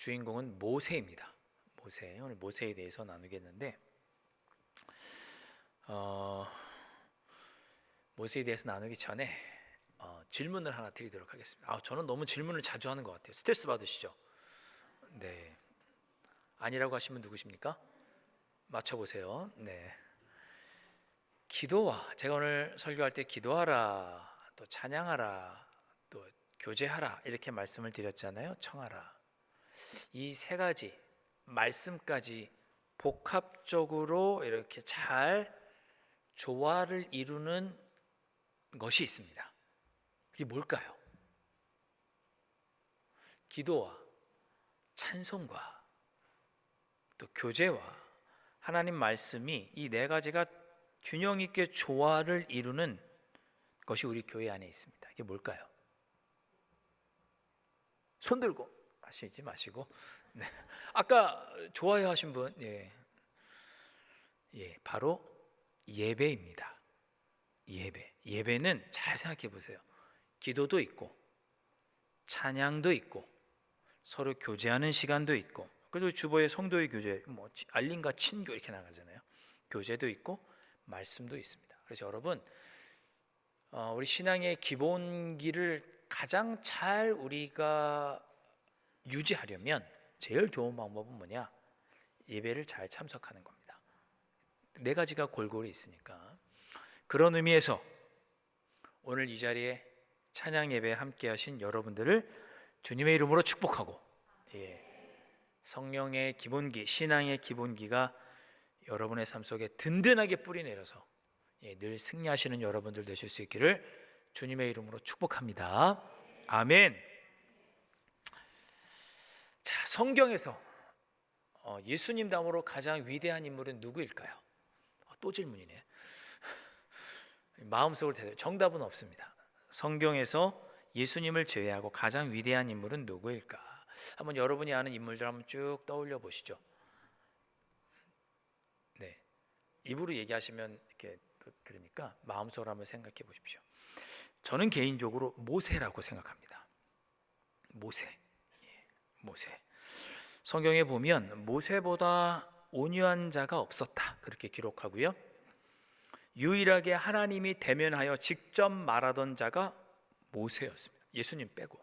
주인공은 모세입니다. 오늘 모세에 대해서 나누겠는데 모세에 대해서 나누기 전에 질문을 하나 드리도록 하겠습니다. 저는 너무 질문을 자주 하는 것 같아요. 스트레스 받으시죠? 네. 아니라고 하시면 누구십니까? 맞춰보세요. 네. 기도와, 제가 오늘 설교할 때 기도하라, 또 찬양하라, 또 교제하라 이렇게 말씀을 드렸잖아요. 청하라. 이 세 가지 말씀까지 복합적으로 이렇게 잘 조화를 이루는 것이 있습니다. 그게 뭘까요? 기도와 찬송과 또 교제와 하나님 말씀이 이 네 가지가 균형 있게 조화를 이루는 것이 우리 교회 안에 있습니다. 이게 뭘까요? 손 들고 하시지 마시고. 네. 아까 좋아요 하신 분, 예, 바로 예배입니다. 예배는 잘 생각해 보세요. 기도도 있고, 찬양도 있고, 서로 교제하는 시간도 있고, 그래도 주보에 성도의 교제, 알림과 친교 이렇게 나가잖아요. 교제도 있고, 말씀도 있습니다. 그래서 여러분, 우리 신앙의 기본기를 가장 잘 우리가 유지하려면 제일 좋은 방법은 뭐냐? 예배를 잘 참석하는 겁니다. 네 가지가 골고루 있으니까. 그런 의미에서 오늘 이 자리에 찬양 예배에 함께 하신 여러분들을 주님의 이름으로 축복하고, 성령의 기본기, 신앙의 기본기가 여러분의 삶 속에 든든하게 뿌리 내려서 늘 승리하시는 여러분들 되실 수 있기를 주님의 이름으로 축복합니다. 아멘. 자, 성경에서 예수님 다음으로 가장 위대한 인물은 누구일까요? 또 질문이네. 마음속으로 대답. 정답은 없습니다. 성경에서 예수님을 제외하고 가장 위대한 인물은 누구일까? 한번 여러분이 아는 인물들 한번 쭉 떠올려 보시죠. 네, 입으로 얘기하시면 이렇게 그러니까 마음속으로 한번 생각해 보십시오. 저는 개인적으로 모세라고 생각합니다. 모세. 성경에 보면 모세보다 온유한 자가 없었다 그렇게 기록하고요. 유일하게 하나님이 대면하여 직접 말하던 자가 모세였습니다. 예수님 빼고.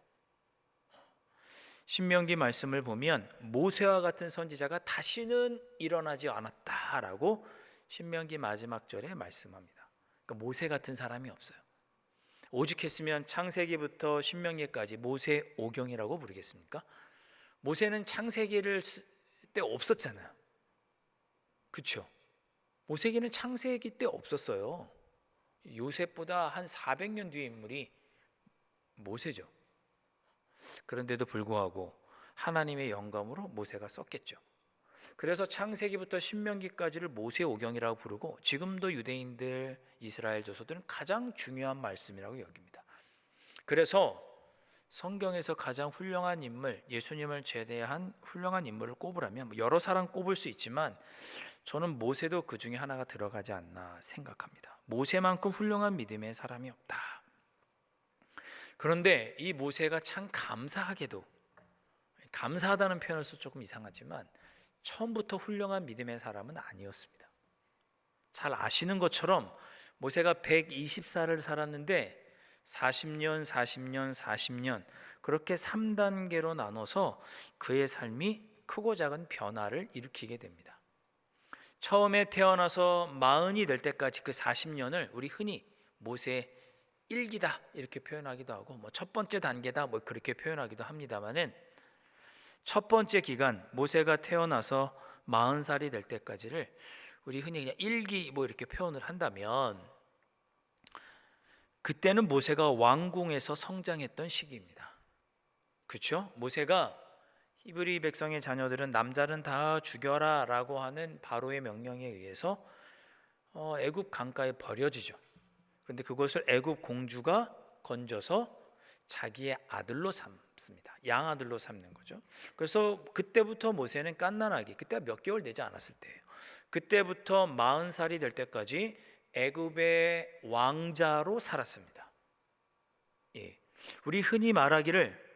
신명기 말씀을 보면 모세와 같은 선지자가 다시는 일어나지 않았다라고 신명기 마지막 절에 말씀합니다. 그러니까 모세 같은 사람이 없어요. 오죽했으면 창세기부터 신명기까지 모세 오경이라고 부르겠습니까? 모세는 창세기를 때 없었잖아요. 그렇죠? 모세기는 창세기 때 없었어요. 요셉보다 한 400년 뒤의 인물이 모세죠. 그런데도 불구하고 하나님의 영감으로 모세가 썼겠죠. 그래서 창세기부터 신명기까지를 모세오경이라고 부르고 지금도 유대인들, 이스라엘 조소들은 가장 중요한 말씀이라고 여깁니다. 그래서 성경에서 가장 훌륭한 인물, 예수님을 제대한 훌륭한 인물을 꼽으라면 여러 사람 꼽을 수 있지만 저는 모세도 그 중에 하나가 들어가지 않나 생각합니다. 모세만큼 훌륭한 믿음의 사람이 없다. 그런데 이 모세가 참 감사하게도, 감사하다는 표현을 써서 조금 이상하지만 처음부터 훌륭한 믿음의 사람은 아니었습니다. 잘 아시는 것처럼 모세가 120살을 살았는데 40년 그렇게 3단계로 나눠서 그의 삶이 크고 작은 변화를 일으키게 됩니다. 처음에 태어나서 40이 될 때까지 그 40년을 우리 흔히 모세의 일기다 이렇게 표현하기도 하고 첫 번째 단계다 그렇게 표현하기도 합니다만은 첫 번째 기간 모세가 태어나서 40살이 될 때까지를 우리 흔히 그냥 일기 이렇게 표현을 한다면 그때는 모세가 왕궁에서 성장했던 시기입니다. 그렇죠? 모세가 히브리 백성의 자녀들은 남자는 다 죽여라 라고 하는 바로의 명령에 의해서 애굽 강가에 버려지죠. 그런데 그것을 애굽 공주가 건져서 자기의 아들로 삼습니다. 양아들로 삼는 거죠. 그래서 그때부터 모세는 갓난아기, 그때가 몇 개월 되지 않았을 때예요. 그때부터 40살이 될 때까지 애굽의 왕자로 살았습니다. 우리 흔히 말하기를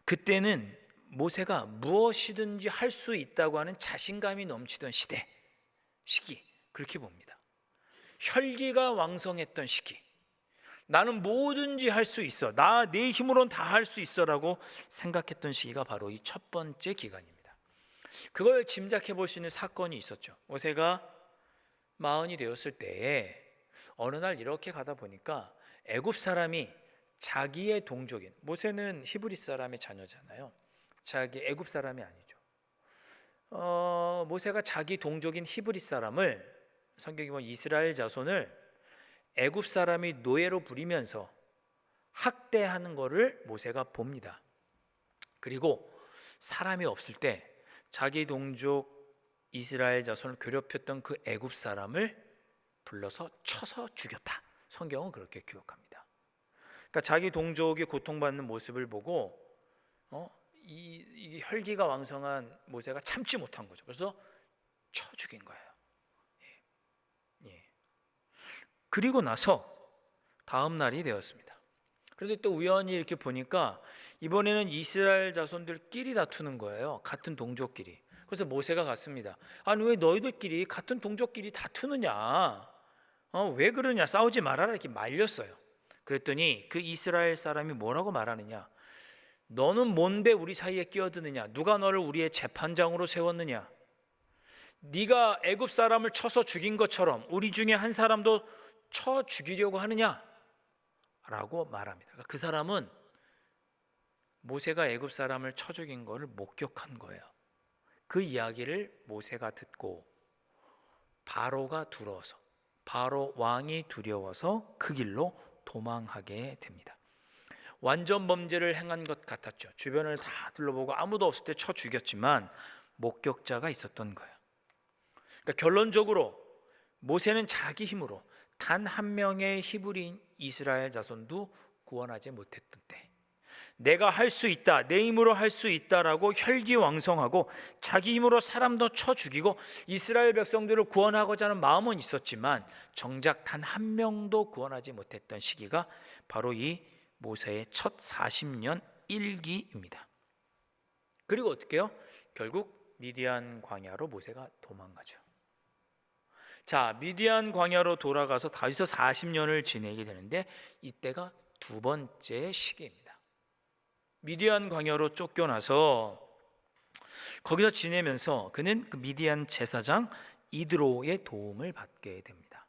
그때는 모세가 무엇이든지 할 수 있다고 하는 자신감이 넘치던 시기, 그렇게 봅니다. 혈기가 왕성했던 시기, 나는 뭐든지 할 수 있어, 내 힘으로는 다 할 수 있어라고 생각했던 시기가 바로 이 첫 번째 기간입니다. 그걸 짐작해 볼 수 있는 사건이 있었죠. 모세가 40이 되었을 때에 어느 날 이렇게 가다 보니까 애굽 사람이 자기의 동족인, 모세는 히브리 사람의 자녀잖아요. 자기 애굽 사람이 아니죠. 모세가 자기 동족인 히브리 사람을, 성경에 보면 이스라엘 자손을 애굽 사람이 노예로 부리면서 학대하는 것을 모세가 봅니다. 그리고 사람이 없을 때 자기 동족 이스라엘 자손을 괴롭혔던 그 애굽 사람을 불러서 쳐서 죽였다. 성경은 그렇게 기록합니다. 그러니까 자기 동족이 고통받는 모습을 보고 이 혈기가 왕성한 모세가 참지 못한 거죠. 그래서 쳐 죽인 거예요. 그리고 나서 다음 날이 되었습니다. 그런데 또 우연히 이렇게 보니까 이번에는 이스라엘 자손들끼리 다투는 거예요. 같은 동족끼리. 그래서 모세가 갔습니다. 아니, 왜 너희들끼리 같은 동족끼리 다투느냐? 왜 그러냐? 싸우지 말아라, 이렇게 말렸어요. 그랬더니 그 이스라엘 사람이 뭐라고 말하느냐? 너는 뭔데 우리 사이에 끼어드느냐? 누가 너를 우리의 재판장으로 세웠느냐? 네가 애굽 사람을 쳐서 죽인 것처럼 우리 중에 한 사람도 쳐 죽이려고 하느냐? 라고 말합니다. 그 사람은 모세가 애굽 사람을 쳐 죽인 것을 목격한 거예요. 그 이야기를 모세가 듣고 바로가 두려워서, 바로 왕이 두려워서 그 길로 도망하게 됩니다. 완전 범죄를 행한 것 같았죠. 주변을 다 둘러보고 아무도 없을 때 쳐 죽였지만 목격자가 있었던 거예요. 그러니까 결론적으로 모세는 자기 힘으로 단 한 명의 히브리인 이스라엘 자손도 구원하지 못했던 때, 내가 할 수 있다, 내 힘으로 할 수 있다라고 혈기왕성하고 자기 힘으로 사람도 쳐 죽이고 이스라엘 백성들을 구원하고자 하는 마음은 있었지만 정작 단 한 명도 구원하지 못했던 시기가 바로 이 모세의 첫 40년 일기입니다. 그리고 어떻게 해요? 결국 미디안 광야로 모세가 도망가죠. 자, 미디안 광야로 돌아가서 다시서 40년을 지내게 되는데 이때가 두 번째 시기입니다. 미디안 광야로 쫓겨나서 거기서 지내면서 그는 그 미디안 제사장 이드로의 도움을 받게 됩니다.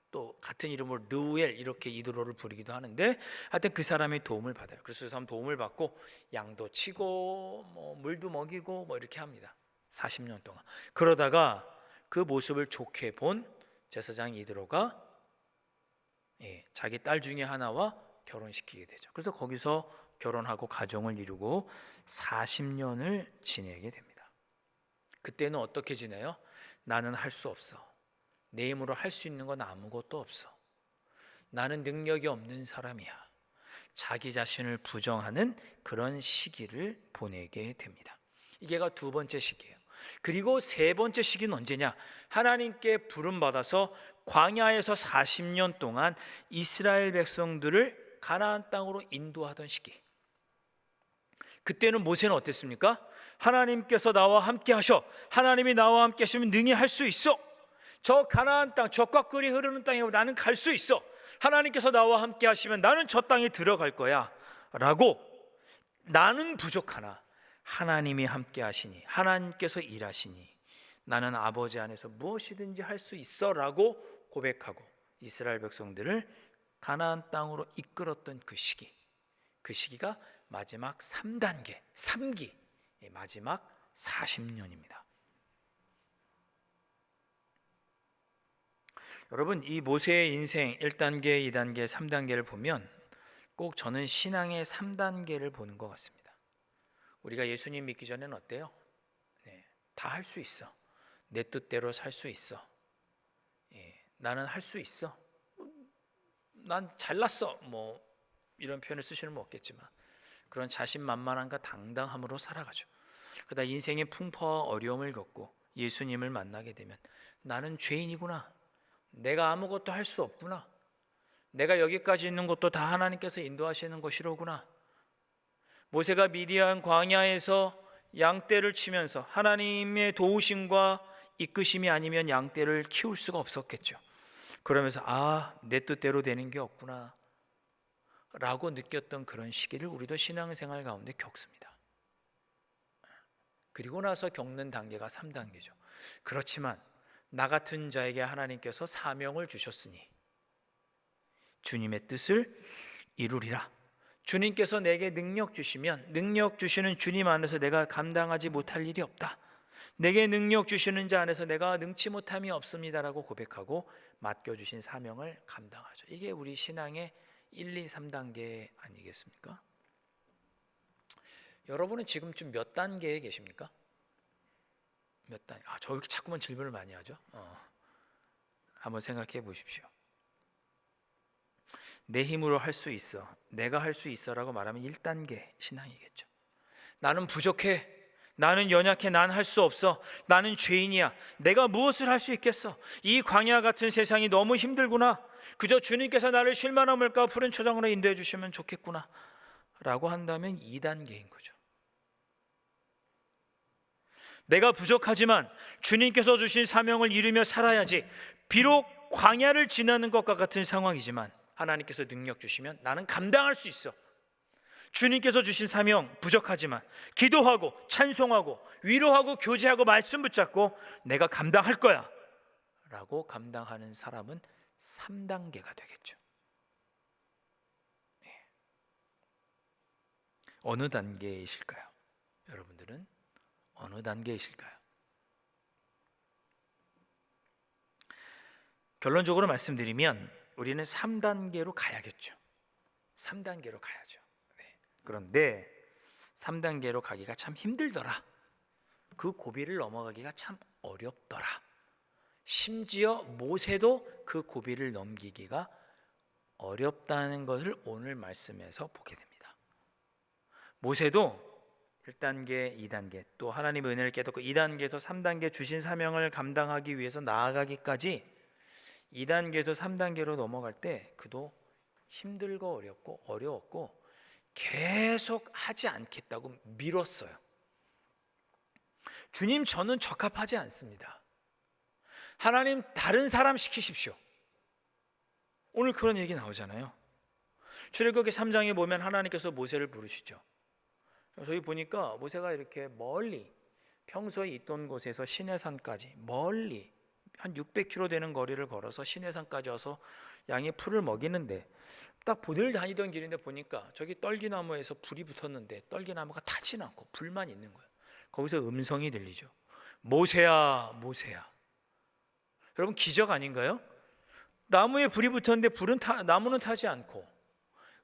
또 같은 이름으로 르우엘, 이렇게 이드로를 부르기도 하는데 하여튼 그 사람의 도움을 받아요. 그래서 그 사람 도움을 받고 양도 치고 물도 먹이고 이렇게 합니다. 40년 동안. 그러다가 그 모습을 좋게 본 제사장 이드로가 자기 딸 중에 하나와 결혼시키게 되죠. 그래서 거기서 결혼하고 가정을 이루고 40년을 지내게 됩니다. 그때는 어떻게 지내요? 나는 할 수 없어. 내 힘으로 할 수 있는 건 아무것도 없어. 나는 능력이 없는 사람이야. 자기 자신을 부정하는 그런 시기를 보내게 됩니다. 이게가 두 번째 시기예요. 그리고 세 번째 시기는 언제냐? 하나님께 부름받아서 광야에서 40년 동안 이스라엘 백성들을 가나안 땅으로 인도하던 시기. 그때는 모세는 어땠습니까? 하나님께서 나와 함께 하셔. 하나님이 나와 함께 하시면 능히 할 수 있어. 저 가나안 땅, 젖과 꿀이 흐르는 땅에 나는 갈 수 있어. 하나님께서 나와 함께 하시면 나는 저 땅에 들어갈 거야 라고, 나는 부족하나 하나님이 함께 하시니, 하나님께서 일하시니 나는 아버지 안에서 무엇이든지 할 수 있어 라고 고백하고 이스라엘 백성들을 가나안 땅으로 이끌었던 그 시기가 마지막 3단계, 3기, 마지막 40년입니다. 여러분, 이 모세의 인생 1단계, 2단계, 3단계를 보면 꼭 저는 신앙의 3단계를 보는 것 같습니다. 우리가 예수님 믿기 전에는 어때요? 다 할 수 있어. 내 뜻대로 살 수 있어. 나는 할 수 있어. 난 잘났어. 이런 표현을 쓰시는 분 없겠지만 그런 자신만만함과 당당함으로 살아가죠. 그러다 인생의 풍파와 어려움을 겪고 예수님을 만나게 되면 나는 죄인이구나. 내가 아무것도 할 수 없구나. 내가 여기까지 있는 것도 다 하나님께서 인도하시는 것이로구나. 모세가 미디안 광야에서 양떼를 치면서 하나님의 도우심과 이끄심이 아니면 양떼를 키울 수가 없었겠죠. 그러면서 내 뜻대로 되는 게 없구나 라고 느꼈던 그런 시기를 우리도 신앙생활 가운데 겪습니다. 그리고 나서 겪는 단계가 3단계죠. 그렇지만 나 같은 자에게 하나님께서 사명을 주셨으니 주님의 뜻을 이루리라. 주님께서 내게 능력 주시면 능력 주시는 주님 안에서 내가 감당하지 못할 일이 없다. 내게 능력 주시는 자 안에서 내가 능치 못함이 없습니다라고 고백하고 맡겨주신 사명을 감당하죠. 이게 우리 신앙의 1, 2, 3단계 아니겠습니까? 여러분은 지금쯤 몇 단계에 계십니까? 몇 단계? 저 왜 이렇게 자꾸만 질문을 많이 하죠? 한번 생각해 보십시오. 내 힘으로 할 수 있어, 내가 할 수 있어라고 말하면 1단계 신앙이겠죠. 나는 부족해, 나는 연약해, 난 할 수 없어, 나는 죄인이야, 내가 무엇을 할 수 있겠어, 이 광야 같은 세상이 너무 힘들구나, 그저 주님께서 나를 쉴만한 물가 푸른 초장으로 인도해 주시면 좋겠구나 라고 한다면 2단계인 거죠. 내가 부족하지만 주님께서 주신 사명을 이루며 살아야지. 비록 광야를 지나는 것과 같은 상황이지만 하나님께서 능력 주시면 나는 감당할 수 있어. 주님께서 주신 사명 부족하지만 기도하고 찬송하고 위로하고 교제하고 말씀 붙잡고 내가 감당할 거야 라고 감당하는 사람은 3단계가 되겠죠. 어느 단계이실까요? 여러분들은 어느 단계이실까요? 결론적으로 말씀드리면 우리는 3단계로 가야겠죠. 3단계로 가야죠. 그런데 3단계로 가기가 참 힘들더라. 그 고비를 넘어가기가 참 어렵더라. 심지어 모세도 그 고비를 넘기기가 어렵다는 것을 오늘 말씀에서 보게 됩니다. 모세도 1단계, 2단계 또 하나님의 은혜를 깨닫고 2단계에서 3단계 주신 사명을 감당하기 위해서 나아가기까지 2단계에서 3단계로 넘어갈 때 그도 힘들고 어려웠고 계속 하지 않겠다고 미뤘어요. 주님, 저는 적합하지 않습니다. 하나님, 다른 사람 시키십시오. 오늘 그런 얘기 나오잖아요. 출애굽기 3장에 보면 하나님께서 모세를 부르시죠. 저희 보니까 모세가 이렇게 멀리 평소에 있던 곳에서 시내산까지 멀리 한 600km 되는 거리를 걸어서 시내산까지 와서 양의 풀을 먹이는데 딱 늘 다니던 길인데 보니까 저기 떨기나무에서 불이 붙었는데 떨기나무가 타진 않고 불만 있는 거예요. 거기서 음성이 들리죠. 모세야, 모세야. 여러분, 기적 아닌가요? 나무에 불이 붙었는데 나무는 타지 않고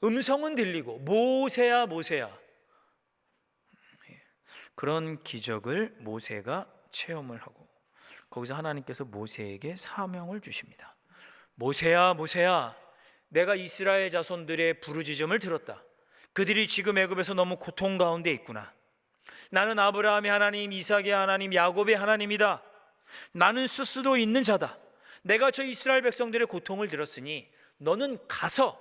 음성은 들리고 모세야, 모세야. 그런 기적을 모세가 체험을 하고 거기서 하나님께서 모세에게 사명을 주십니다. 모세야, 모세야, 내가 이스라엘 자손들의 부르짖음을 들었다. 그들이 지금 애굽에서 너무 고통 가운데 있구나. 나는 아브라함의 하나님, 이삭의 하나님, 야곱의 하나님이다. 나는 스스로 있는 자다. 내가 저 이스라엘 백성들의 고통을 들었으니 너는 가서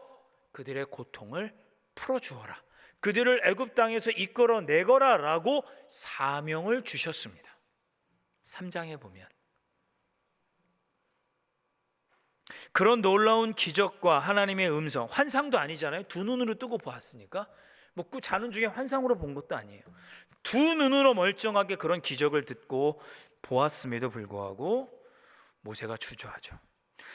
그들의 고통을 풀어주어라. 그들을 애굽 땅에서 이끌어내거라 라고 사명을 주셨습니다. 3장에 보면 그런 놀라운 기적과 하나님의 음성, 환상도 아니잖아요. 두 눈으로 뜨고 보았으니까 먹고 자는 중에 환상으로 본 것도 아니에요. 두 눈으로 멀쩡하게 그런 기적을 듣고 보았음에도 불구하고 모세가 주저하죠.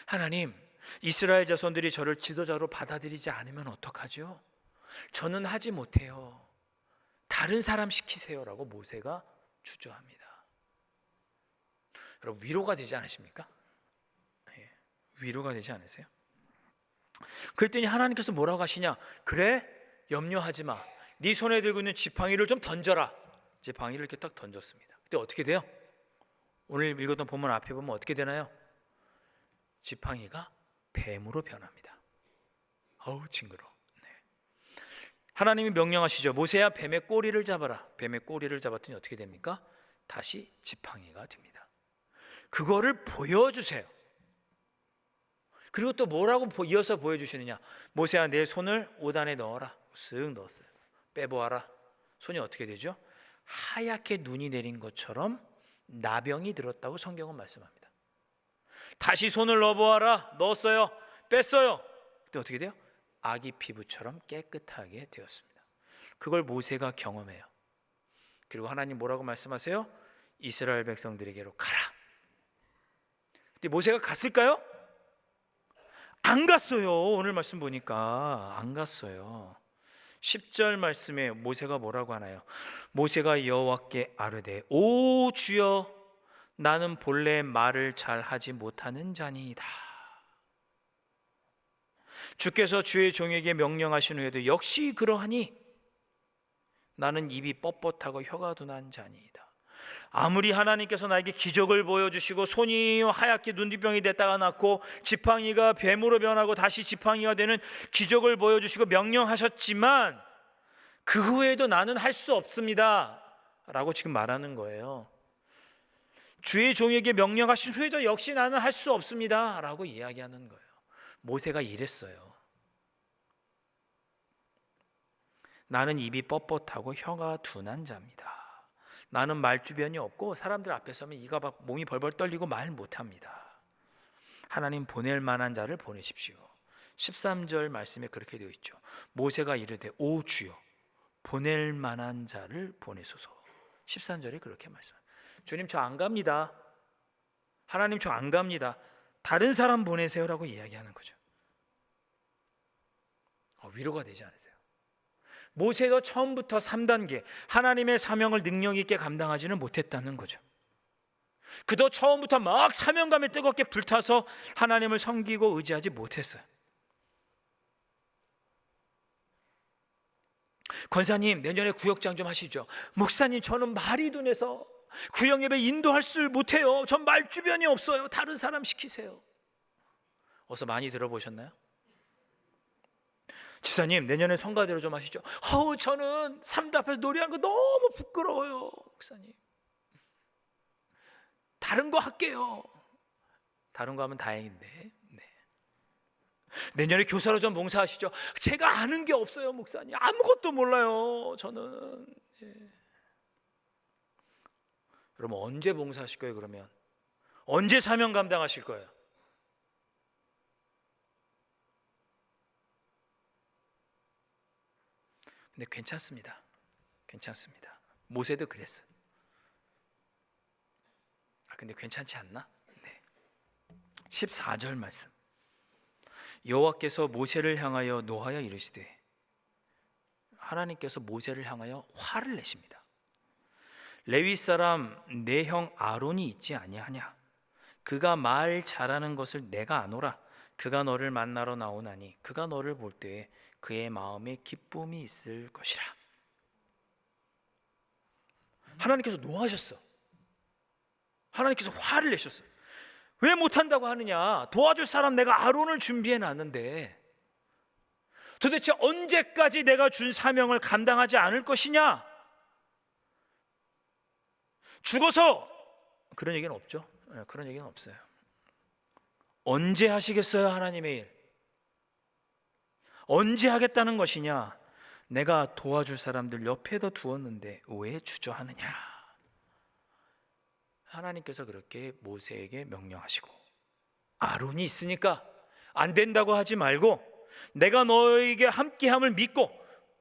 하나님, 이스라엘 자손들이 저를 지도자로 받아들이지 않으면 어떡하죠? 저는 하지 못해요. 다른 사람 시키세요 라고 모세가 주저합니다. 여러분, 위로가 되지 않으십니까? 위로가 되지 않으세요? 그랬더니 하나님께서 뭐라고 하시냐? 그래, 염려하지 마. 네 손에 들고 있는 지팡이를 좀 던져라. 지팡이를 이렇게 딱 던졌습니다. 그때 어떻게 돼요? 오늘 읽었던 본문 앞에 보면 어떻게 되나요? 지팡이가 뱀으로 변합니다. 어우, 징그러워. 하나님이 명령하시죠. 모세야, 뱀의 꼬리를 잡아라. 뱀의 꼬리를 잡았더니 어떻게 됩니까? 다시 지팡이가 됩니다. 그거를 보여주세요. 그리고 또 뭐라고 이어서 보여주시느냐? 모세야, 내 손을 옷 안에 넣어라. 쓱 넣었어요. 빼보아라. 손이 어떻게 되죠? 하얗게 눈이 내린 것처럼 나병이 들었다고 성경은 말씀합니다. 다시 손을 넣어보아라. 넣었어요. 뺐어요. 그때 어떻게 돼요? 아기 피부처럼 깨끗하게 되었습니다. 그걸 모세가 경험해요. 그리고 하나님 뭐라고 말씀하세요? 이스라엘 백성들에게로 가라. 근데 모세가 갔을까요? 안 갔어요. 오늘 말씀 보니까 안 갔어요. 10절 말씀에 모세가 뭐라고 하나요? 모세가 여호와께 아뢰되 오 주여 나는 본래 말을 잘 하지 못하는 자니이다. 주께서 주의 종에게 명령하신 후에도 역시 그러하니 나는 입이 뻣뻣하고 혀가 둔한 자니이다. 아무리 하나님께서 나에게 기적을 보여주시고 손이 하얗게 눈두병이 됐다가 낫고 지팡이가 뱀으로 변하고 다시 지팡이가 되는 기적을 보여주시고 명령하셨지만 그 후에도 나는 할 수 없습니다 라고 지금 말하는 거예요. 주의 종에게 명령하신 후에도 역시 나는 할 수 없습니다 라고 이야기하는 거예요. 모세가 이랬어요. 나는 입이 뻣뻣하고 혀가 둔한 자입니다. 나는 말주변이 없고 사람들 앞에 서면 이가 막 몸이 벌벌 떨리고 말 못합니다. 하나님 보낼 만한 자를 보내십시오. 13절 말씀에 그렇게 되어 있죠. 모세가 이르되 오 주여 보낼 만한 자를 보내소서. 13절에 그렇게 말씀합니다. 주님 저 안 갑니다. 하나님 저 안 갑니다. 다른 사람 보내세요라고 이야기하는 거죠. 위로가 되지 않으세요? 모세도 처음부터 3단계 하나님의 사명을 능력 있게 감당하지는 못했다는 거죠. 그도 처음부터 막 사명감에 뜨겁게 불타서 하나님을 섬기고 의지하지 못했어요. 권사님 내년에 구역장 좀 하시죠. 목사님 저는 말이 둔해서 구역 예배 인도할 줄 못해요. 전 말 주변이 없어요. 다른 사람 시키세요. 어서 많이 들어보셨나요? 집사님 내년에 성가대로 좀 하시죠. 저는 사람들 앞에서 노래하는 거 너무 부끄러워요. 목사님 다른 거 할게요. 다른 거 하면 다행인데 내년에 교사로 좀 봉사하시죠. 제가 아는 게 없어요. 목사님 아무것도 몰라요. 저는 여러분 언제 봉사하실 거예요? 그러면 언제 사명 감당하실 거예요? 근데 괜찮습니다. 괜찮습니다. 모세도 그랬어요. 근데 괜찮지 않나? 14절 말씀. 여호와께서 모세를 향하여 노하여 이르시되 하나님께서 모세를 향하여 화를 내십니다. 레위 사람 내 형 아론이 있지 아니하냐? 그가 말 잘하는 것을 내가 아노라. 그가 너를 만나러 나오나니 그가 너를 볼 때에 그의 마음에 기쁨이 있을 것이라. 하나님께서 노하셨어. 하나님께서 화를 내셨어. 왜 못한다고 하느냐? 도와줄 사람 내가 아론을 준비해 놨는데 도대체 언제까지 내가 준 사명을 감당하지 않을 것이냐? 죽어서 그런 얘기는 없죠. 그런 얘기는 없어요. 언제 하시겠어요? 하나님의 일 언제 하겠다는 것이냐? 내가 도와줄 사람들 옆에도 두었는데 왜 주저하느냐? 하나님께서 그렇게 모세에게 명령하시고 아론이 있으니까 안 된다고 하지 말고 내가 너에게 함께함을 믿고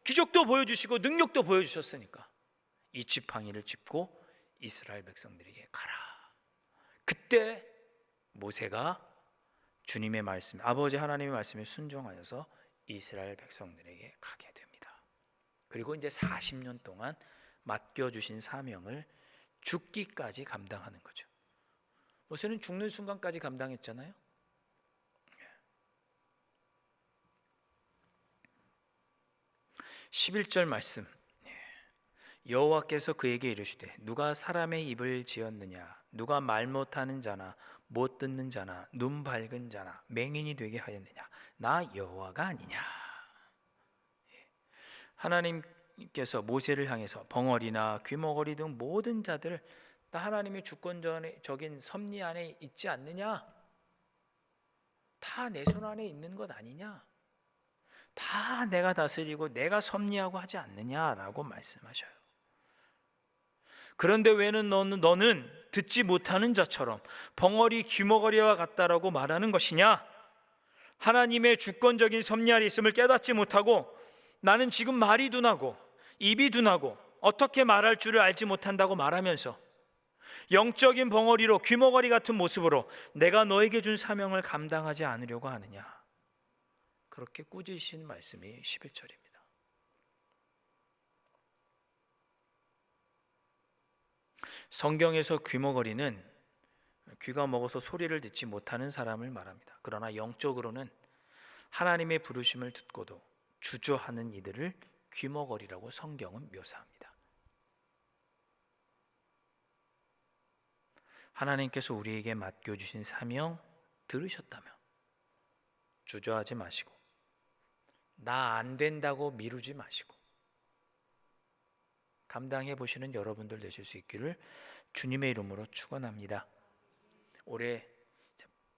기적도 보여주시고 능력도 보여주셨으니까 이 지팡이를 짚고 이스라엘 백성들에게 가라. 그때 모세가 주님의 말씀, 아버지 하나님의 말씀에 순종하여서 이스라엘 백성들에게 가게 됩니다. 그리고 이제 40년 동안 맡겨주신 사명을 죽기까지 감당하는 거죠. 모세는 죽는 순간까지 감당했잖아요. 11절 말씀. 여호와께서 그에게 이르시되 누가 사람의 입을 지었느냐? 누가 말 못하는 자나 못 듣는 자나 눈 밝은 자나 맹인이 되게 하였느냐? 나 여호와가 아니냐? 하나님께서 모세를 향해서 벙어리나 귀머거리 등 모든 자들을 다 하나님의 주권적인 섭리 안에 있지 않느냐? 다 내 손 안에 있는 것 아니냐? 다 내가 다스리고 내가 섭리하고 하지 않느냐라고 말씀하셔요. 그런데 왜는 너는 듣지 못하는 자처럼 벙어리 귀머거리와 같다라고 말하는 것이냐? 하나님의 주권적인 섭리 아래 있음을 깨닫지 못하고 나는 지금 말이 둔하고 입이 둔하고 어떻게 말할 줄을 알지 못한다고 말하면서 영적인 벙어리로 귀머거리 같은 모습으로 내가 너에게 준 사명을 감당하지 않으려고 하느냐? 그렇게 꾸짖으신 말씀이 11절입니다. 성경에서 귀머거리는 귀가 먹어서 소리를 듣지 못하는 사람을 말합니다. 그러나 영적으로는 하나님의 부르심을 듣고도 주저하는 이들을 귀머거리라고 성경은 묘사합니다. 하나님께서 우리에게 맡겨주신 사명 들으셨다면 주저하지 마시고 나 안 된다고 미루지 마시고 감당해 보시는 여러분들 되실 수 있기를 주님의 이름으로 축원합니다. 올해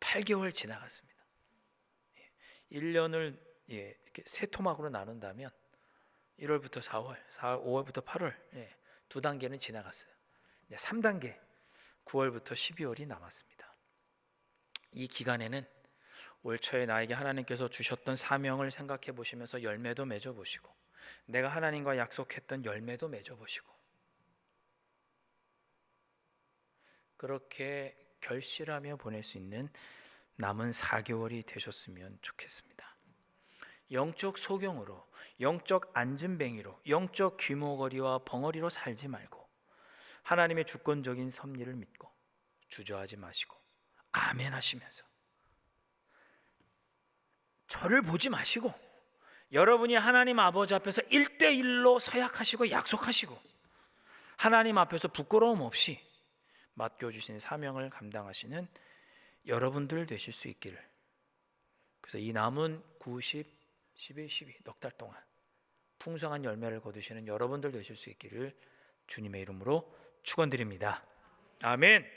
8개월 지나갔습니다. 1년을 이렇게 세 토막으로 나눈다면 1월부터 4월, 5월부터 8월 두 단계는 지나갔어요. 3단계 9월부터 12월이 남았습니다. 이 기간에는 올 초에 나에게 하나님께서 주셨던 사명을 생각해 보시면서 열매도 맺어 보시고 내가 하나님과 약속했던 열매도 맺어 보시고 그렇게 결실하며 보낼 수 있는 남은 4개월이 되셨으면 좋겠습니다. 영적 소경으로, 영적 앉은뱅이로, 영적 귀머거리와 벙어리로 살지 말고 하나님의 주권적인 섭리를 믿고 주저하지 마시고 아멘 하시면서 저를 보지 마시고 여러분이 하나님 아버지 앞에서 1대1로 서약하시고 약속하시고 하나님 앞에서 부끄러움 없이 맡겨주신 사명을 감당하시는 여러분들 되실 수 있기를. 그래서 이 남은 9, 10, 11, 12 넉 달 동안 풍성한 열매를 거두시는 여러분들 되실 수 있기를 주님의 이름으로 축원드립니다. 아멘.